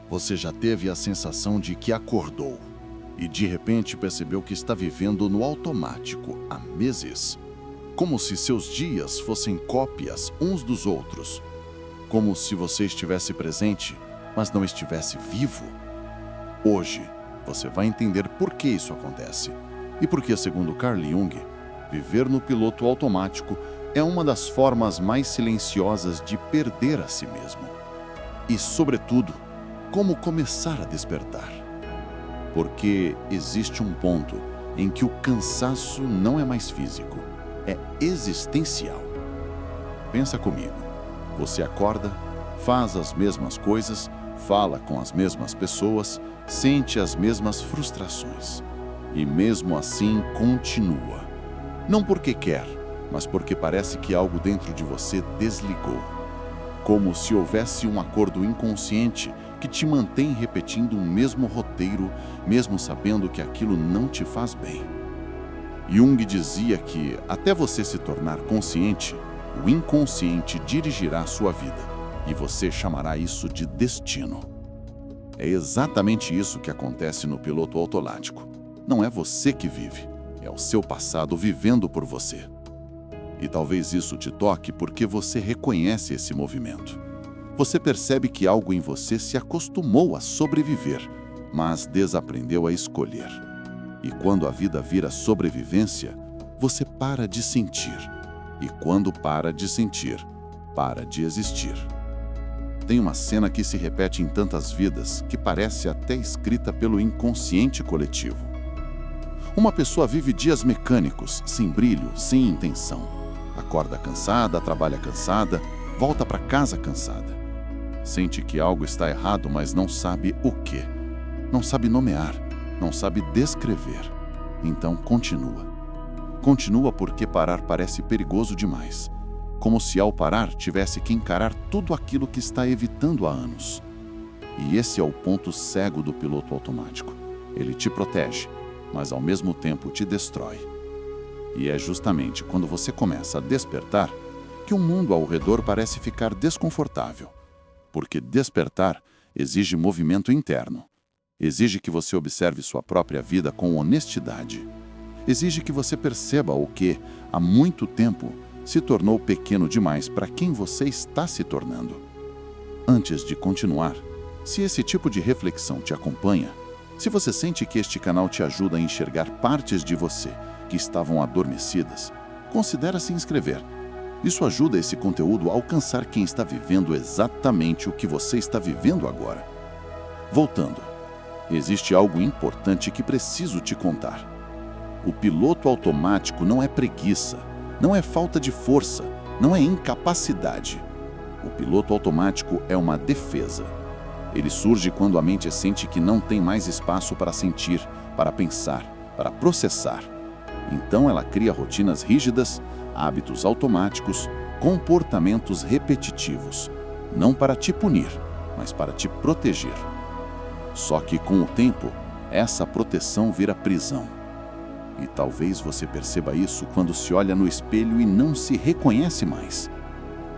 Você já teve a sensação de que acordou e de repente percebeu que está vivendo no automático há meses? Como se seus dias fossem cópias uns dos outros. Como se você estivesse presente, mas não estivesse vivo? Hoje, você vai entender por que isso acontece. E porque, segundo Carl Jung, viver no piloto automático é uma das formas mais silenciosas de perder a si mesmo. E, sobretudo, como começar a despertar. Porque existe um ponto em que o cansaço não é mais físico, é existencial. Pensa comigo. Você acorda, faz as mesmas coisas, fala com as mesmas pessoas, sente as mesmas frustrações. E mesmo assim continua. Não porque quer, mas porque parece que algo dentro de você desligou. Como se houvesse um acordo inconsciente que te mantém repetindo o mesmo roteiro, mesmo sabendo que aquilo não te faz bem. Jung dizia que, até você se tornar consciente, o inconsciente dirigirá sua vida, e você chamará isso de destino. É exatamente isso que acontece no piloto automático. Não é você que vive, é o seu passado vivendo por você. E talvez isso te toque porque você reconhece esse movimento. Você percebe que algo em você se acostumou a sobreviver, mas desaprendeu a escolher. E quando a vida vira sobrevivência, você para de sentir. E quando para de sentir, para de existir. Tem uma cena que se repete em tantas vidas que parece até escrita pelo inconsciente coletivo. Uma pessoa vive dias mecânicos, sem brilho, sem intenção. Acorda cansada, trabalha cansada, volta para casa cansada. Sente que algo está errado, mas não sabe o quê. Não sabe nomear, não sabe descrever. Então continua. Continua porque parar parece perigoso demais. Como se ao parar tivesse que encarar tudo aquilo que está evitando há anos. E esse é o ponto cego do piloto automático. Ele te protege, mas ao mesmo tempo te destrói. E é justamente quando você começa a despertar que o mundo ao redor parece ficar desconfortável. Porque despertar exige movimento interno. Exige que você observe sua própria vida com honestidade. Exige que você perceba o que, há muito tempo, se tornou pequeno demais para quem você está se tornando. Antes de continuar, se esse tipo de reflexão te acompanha, se você sente que este canal te ajuda a enxergar partes de você que estavam adormecidas, considere se inscrever. Isso ajuda esse conteúdo a alcançar quem está vivendo exatamente o que você está vivendo agora. Voltando, existe algo importante que preciso te contar. O piloto automático não é preguiça, não é falta de força, não é incapacidade. O piloto automático é uma defesa. Ele surge quando a mente sente que não tem mais espaço para sentir, para pensar, para processar. Então ela cria rotinas rígidas, hábitos automáticos, comportamentos repetitivos, não para te punir, mas para te proteger. Só que com o tempo, essa proteção vira prisão. E talvez você perceba isso quando se olha no espelho e não se reconhece mais.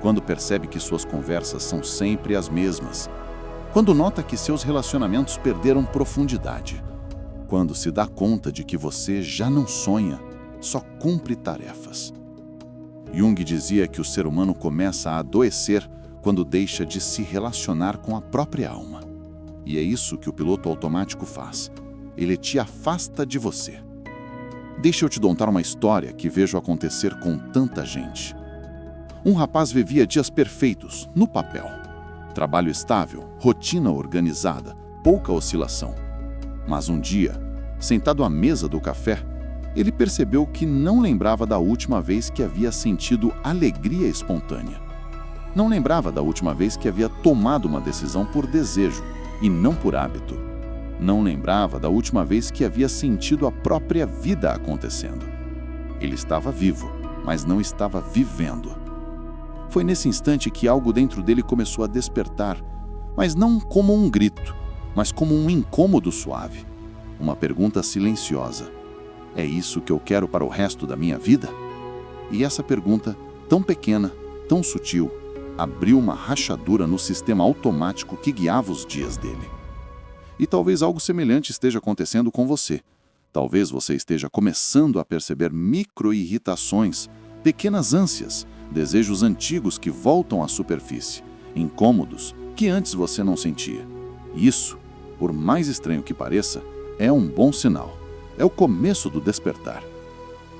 Quando percebe que suas conversas são sempre as mesmas. Quando nota que seus relacionamentos perderam profundidade. Quando se dá conta de que você já não sonha, só cumpre tarefas. Jung dizia que o ser humano começa a adoecer quando deixa de se relacionar com a própria alma. E é isso que o piloto automático faz. Ele te afasta de você. Deixa eu te contar uma história que vejo acontecer com tanta gente. Um rapaz vivia dias perfeitos, no papel. Trabalho estável, rotina organizada, pouca oscilação. Mas um dia, sentado à mesa do café, ele percebeu que não lembrava da última vez que havia sentido alegria espontânea. Não lembrava da última vez que havia tomado uma decisão por desejo e não por hábito. Não lembrava da última vez que havia sentido a própria vida acontecendo. Ele estava vivo, mas não estava vivendo. Foi nesse instante que algo dentro dele começou a despertar, mas não como um grito, mas como um incômodo suave. Uma pergunta silenciosa. É isso que eu quero para o resto da minha vida? E essa pergunta, tão pequena, tão sutil, abriu uma rachadura no sistema automático que guiava os dias dele. E talvez algo semelhante esteja acontecendo com você. Talvez você esteja começando a perceber micro-irritações, pequenas ânsias, desejos antigos que voltam à superfície, incômodos que antes você não sentia. Isso, por mais estranho que pareça, é um bom sinal. É o começo do despertar.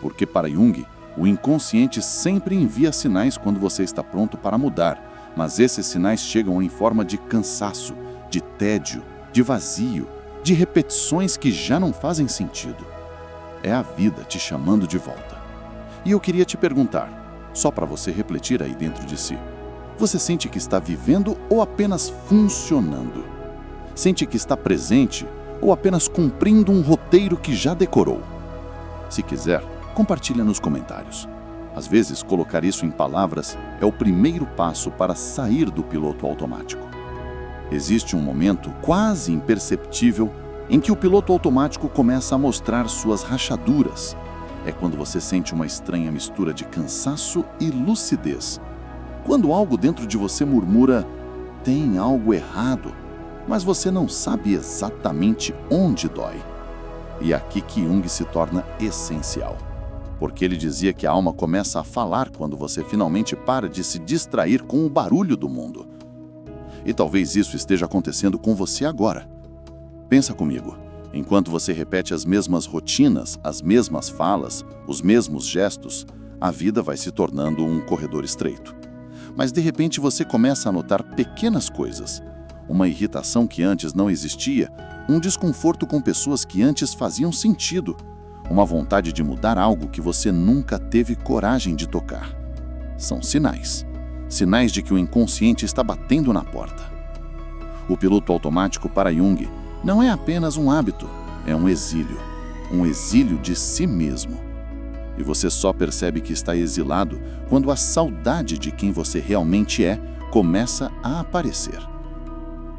Porque para Jung, o inconsciente sempre envia sinais quando você está pronto para mudar, mas esses sinais chegam em forma de cansaço, de tédio, de vazio, de repetições que já não fazem sentido. É a vida te chamando de volta. E eu queria te perguntar, só para você refletir aí dentro de si, você sente que está vivendo ou apenas funcionando? Sente que está presente ou apenas cumprindo um roteiro que já decorou? Se quiser, compartilha nos comentários. Às vezes, colocar isso em palavras é o primeiro passo para sair do piloto automático. Existe um momento quase imperceptível em que o piloto automático começa a mostrar suas rachaduras. É quando você sente uma estranha mistura de cansaço e lucidez. Quando algo dentro de você murmura, tem algo errado, mas você não sabe exatamente onde dói. E é aqui que Jung se torna essencial. Porque ele dizia que a alma começa a falar quando você finalmente para de se distrair com o barulho do mundo. E talvez isso esteja acontecendo com você agora. Pensa comigo. Enquanto você repete as mesmas rotinas, as mesmas falas, os mesmos gestos, a vida vai se tornando um corredor estreito. Mas de repente você começa a notar pequenas coisas. Uma irritação que antes não existia, um desconforto com pessoas que antes faziam sentido, uma vontade de mudar algo que você nunca teve coragem de tocar. São sinais. Sinais de que o inconsciente está batendo na porta. O piloto automático para Jung não é apenas um hábito, é um exílio de si mesmo. E você só percebe que está exilado quando a saudade de quem você realmente é começa a aparecer.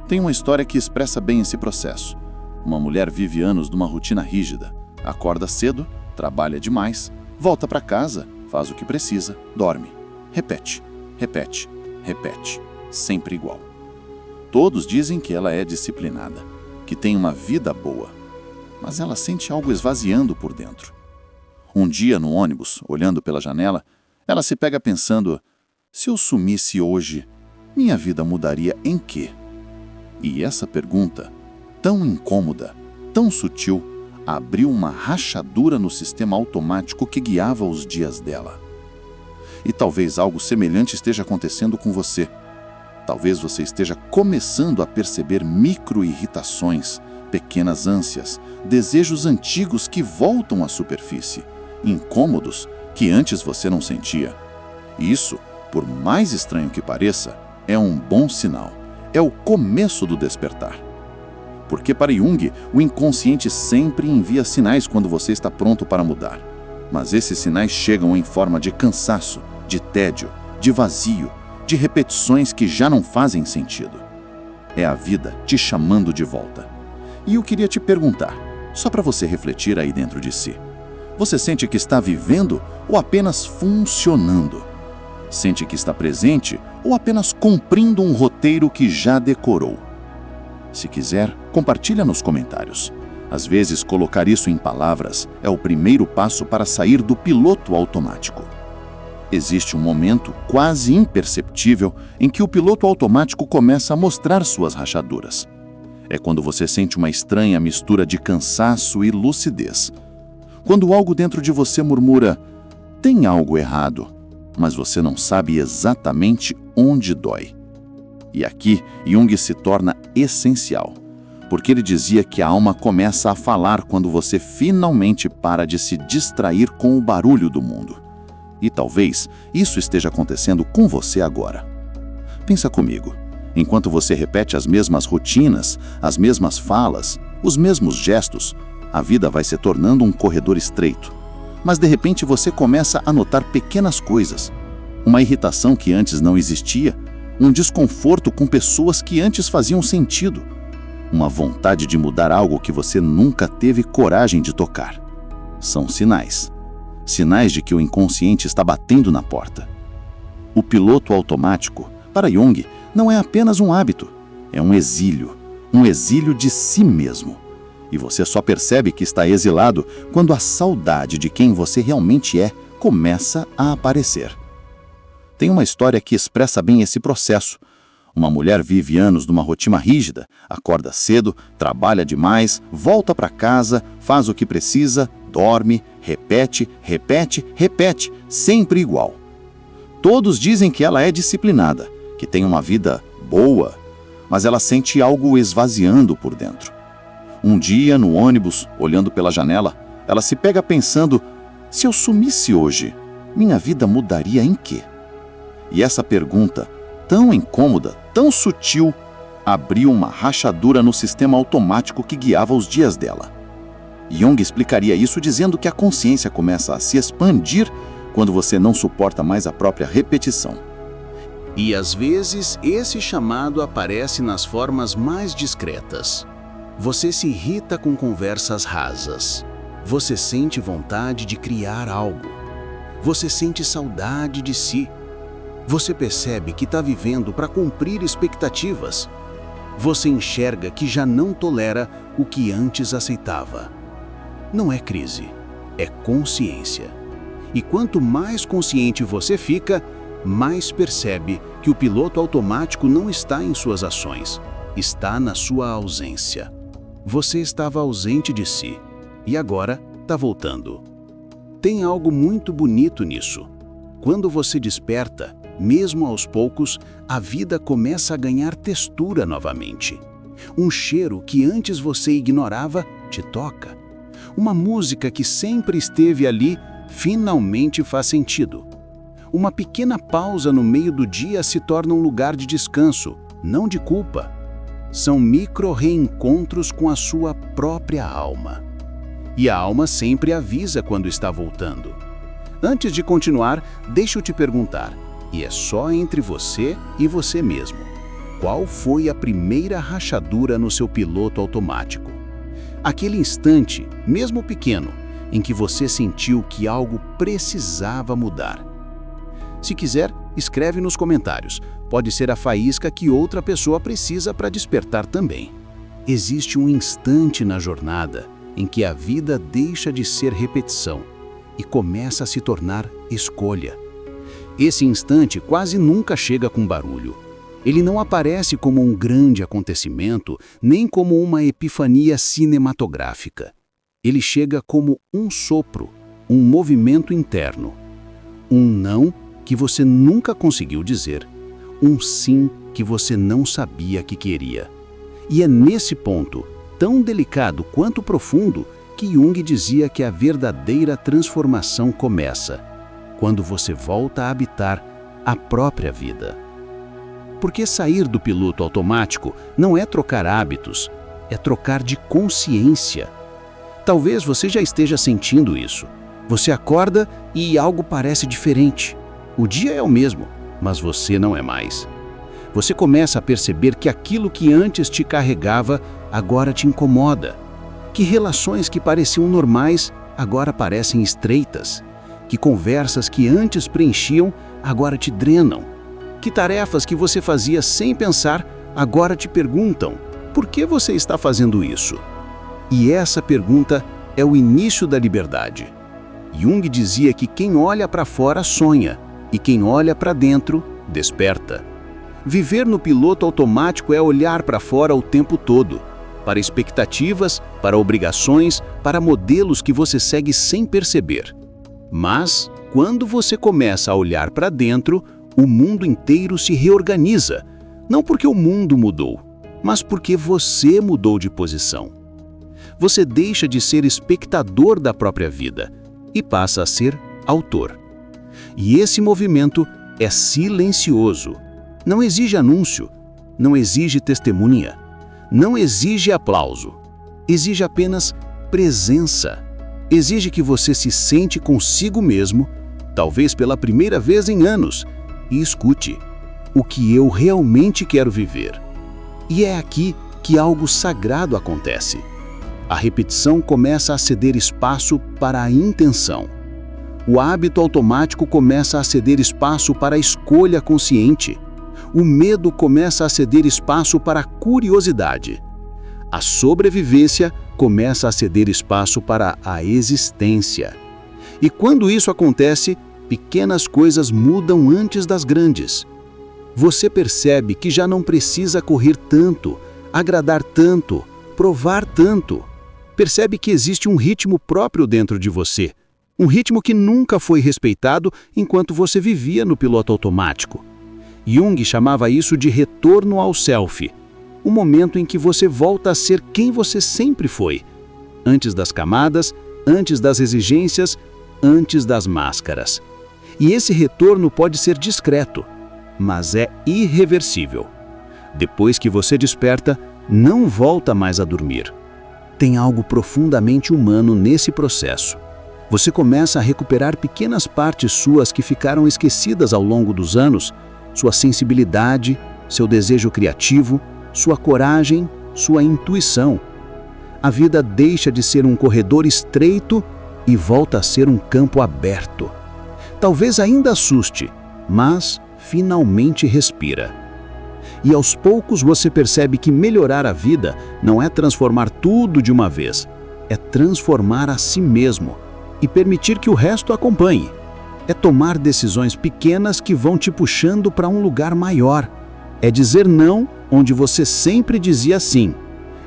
Tem uma história que expressa bem esse processo. Uma mulher vive anos numa rotina rígida. Acorda cedo, trabalha demais, volta para casa, faz o que precisa, dorme. Repete, repete, repete, sempre igual. Todos dizem que ela é disciplinada, que tem uma vida boa, mas ela sente algo esvaziando por dentro. Um dia, no ônibus, olhando pela janela, ela se pega pensando, se eu sumisse hoje, minha vida mudaria em quê? E essa pergunta, tão incômoda, tão sutil, abriu uma rachadura no sistema automático que guiava os dias dela. E talvez algo semelhante esteja acontecendo com você. Talvez você esteja começando a perceber micro-irritações, pequenas ânsias, desejos antigos que voltam à superfície, incômodos que antes você não sentia. Isso, por mais estranho que pareça, é um bom sinal. É o começo do despertar. Porque para Jung, o inconsciente sempre envia sinais quando você está pronto para mudar. Mas esses sinais chegam em forma de cansaço, de tédio, de vazio, de repetições que já não fazem sentido. É a vida te chamando de volta. E eu queria te perguntar, só para você refletir aí dentro de si. Você sente que está vivendo ou apenas funcionando? Sente que está presente ou apenas cumprindo um roteiro que já decorou? Se quiser, compartilha nos comentários. Às vezes, colocar isso em palavras é o primeiro passo para sair do piloto automático. Existe um momento quase imperceptível em que o piloto automático começa a mostrar suas rachaduras. É quando você sente uma estranha mistura de cansaço e lucidez. Quando algo dentro de você murmura, tem algo errado, mas você não sabe exatamente onde dói. E aqui, Jung se torna essencial, porque ele dizia que a alma começa a falar quando você finalmente para de se distrair com o barulho do mundo. E talvez isso esteja acontecendo com você agora. Pensa comigo. Enquanto você repete as mesmas rotinas, as mesmas falas, os mesmos gestos, a vida vai se tornando um corredor estreito. Mas de repente você começa a notar pequenas coisas. Uma irritação que antes não existia, um desconforto com pessoas que antes faziam sentido, uma vontade de mudar algo que você nunca teve coragem de tocar. São sinais. Sinais de que o inconsciente está batendo na porta. O piloto automático, para Jung, não é apenas um hábito, é um um exílio de si mesmo. E você só percebe que está exilado quando a saudade de quem você realmente é começa a aparecer. Tem uma história que expressa bem esse processo. Uma mulher vive anos numa rotina rígida, acorda cedo, trabalha demais, volta para casa, faz o que precisa, dorme, repete, sempre igual. Todos dizem que ela é disciplinada, que tem uma vida boa, mas ela sente algo esvaziando por dentro. Um dia, no ônibus, olhando pela janela, ela se pega pensando: se eu sumisse hoje, minha vida mudaria em quê? E essa pergunta, tão incômoda, tão sutil, abriu uma rachadura no sistema automático que guiava os dias dela. Jung explicaria isso dizendo que a consciência começa a se expandir quando você não suporta mais a própria repetição. E às vezes esse chamado aparece nas formas mais discretas. Você se irrita com conversas rasas. Você sente vontade de criar algo. Você sente saudade de si. Você percebe que está vivendo para cumprir expectativas. Você enxerga que já não tolera o que antes aceitava. Não é crise, é consciência. E quanto mais consciente você fica, mais percebe que o piloto automático não está em suas ações, está na sua ausência. Você estava ausente de si e agora está voltando. Tem algo muito bonito nisso. Quando você desperta, mesmo aos poucos, a vida começa a ganhar textura novamente. Um cheiro que antes você ignorava te toca. Uma música que sempre esteve ali finalmente faz sentido. Uma pequena pausa no meio do dia se torna um lugar de descanso, não de culpa. São micro-reencontros com a sua própria alma. E a alma sempre avisa quando está voltando. Antes de continuar, deixa eu te perguntar, e é só entre você e você mesmo: qual foi a primeira rachadura no seu piloto automático? Aquele instante, mesmo pequeno, em que você sentiu que algo precisava mudar. Se quiser, escreve nos comentários. Pode ser a faísca que outra pessoa precisa para despertar também. Existe um instante na jornada em que a vida deixa de ser repetição e começa a se tornar escolha. Esse instante quase nunca chega com barulho. Ele não aparece como um grande acontecimento, nem como uma epifania cinematográfica. Ele chega como um sopro, um movimento interno. Um não que você nunca conseguiu dizer, um sim que você não sabia que queria. E é nesse ponto, tão delicado quanto profundo, que Jung dizia que a verdadeira transformação começa quando você volta a habitar a própria vida. Porque sair do piloto automático não é trocar hábitos, é trocar de consciência. Talvez você já esteja sentindo isso. Você acorda e algo parece diferente. O dia é o mesmo, mas você não é mais. Você começa a perceber que aquilo que antes te carregava agora te incomoda. Que relações que pareciam normais agora parecem estreitas. Que conversas que antes preenchiam agora te drenam. Que tarefas que você fazia sem pensar agora te perguntam: por que você está fazendo isso? E essa pergunta é o início da liberdade. Jung dizia que quem olha para fora sonha e quem olha para dentro desperta. Viver no piloto automático é olhar para fora o tempo todo, para expectativas, para obrigações, para modelos que você segue sem perceber. Mas, quando você começa a olhar para dentro, o mundo inteiro se reorganiza, não porque o mundo mudou, mas porque você mudou de posição. Você deixa de ser espectador da própria vida e passa a ser autor. E esse movimento é silencioso. Não exige anúncio, não exige testemunha, não exige aplauso. Exige apenas presença. Exige que você se sente consigo mesmo, talvez pela primeira vez em anos, e escute: o que eu realmente quero viver. E é aqui que algo sagrado acontece. A repetição começa a ceder espaço para a intenção. O hábito automático começa a ceder espaço para a escolha consciente. O medo começa a ceder espaço para a curiosidade. A sobrevivência começa a ceder espaço para a existência. E quando isso acontece, pequenas coisas mudam antes das grandes. Você percebe que já não precisa correr tanto, agradar tanto, provar tanto. Percebe que existe um ritmo próprio dentro de você. Um ritmo que nunca foi respeitado enquanto você vivia no piloto automático. Jung chamava isso de retorno ao self. O momento em que você volta a ser quem você sempre foi. Antes das camadas, antes das exigências, antes das máscaras. E esse retorno pode ser discreto, mas é irreversível. Depois que você desperta, não volta mais a dormir. Tem algo profundamente humano nesse processo. Você começa a recuperar pequenas partes suas que ficaram esquecidas ao longo dos anos, sua sensibilidade, seu desejo criativo, sua coragem, sua intuição. A vida deixa de ser um corredor estreito e volta a ser um campo aberto. Talvez ainda assuste, mas finalmente respira. E aos poucos você percebe que melhorar a vida não é transformar tudo de uma vez, é transformar a si mesmo e permitir que o resto acompanhe. É tomar decisões pequenas que vão te puxando para um lugar maior. É dizer não onde você sempre dizia sim.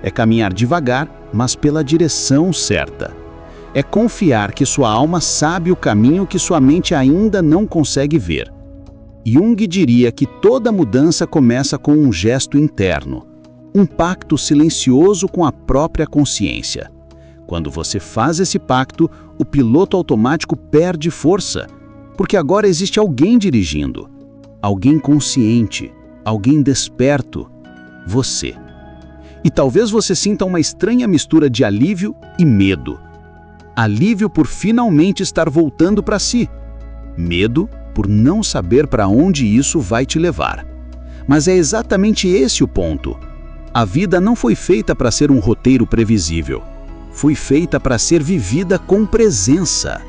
É caminhar devagar, mas pela direção certa. É confiar que sua alma sabe o caminho que sua mente ainda não consegue ver. Jung diria que toda mudança começa com um gesto interno, um pacto silencioso com a própria consciência. Quando você faz esse pacto, o piloto automático perde força, porque agora existe alguém dirigindo, alguém consciente, alguém desperto, você. E talvez você sinta uma estranha mistura de alívio e medo. Alívio por finalmente estar voltando para si. Medo por não saber para onde isso vai te levar. Mas é exatamente esse o ponto. A vida não foi feita para ser um roteiro previsível. Foi feita para ser vivida com presença.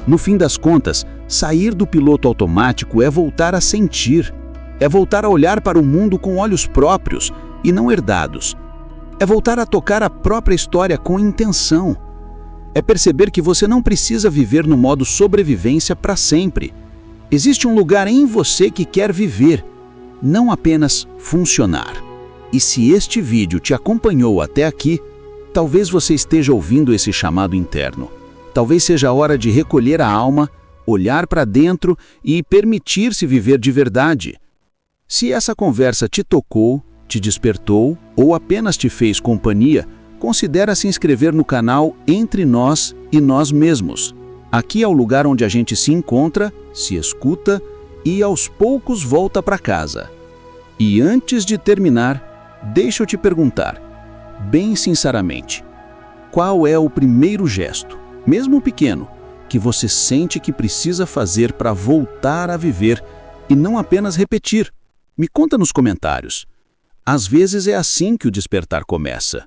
No fim das contas, sair do piloto automático é voltar a sentir. É voltar a olhar para o mundo com olhos próprios e não herdados. É voltar a tocar a própria história com intenção. É perceber que você não precisa viver no modo sobrevivência para sempre. Existe um lugar em você que quer viver, não apenas funcionar. E se este vídeo te acompanhou até aqui, talvez você esteja ouvindo esse chamado interno. Talvez seja a hora de recolher a alma, olhar para dentro e permitir-se viver de verdade. Se essa conversa te tocou, te despertou ou apenas te fez companhia, considera se inscrever no canal Entre Nós e Nós Mesmos. Aqui é o lugar onde a gente se encontra, se escuta e aos poucos volta para casa. E antes de terminar, deixa eu te perguntar, bem sinceramente, qual é o primeiro gesto, mesmo pequeno, que você sente que precisa fazer para voltar a viver e não apenas repetir? Me conta nos comentários. Às vezes é assim que o despertar começa.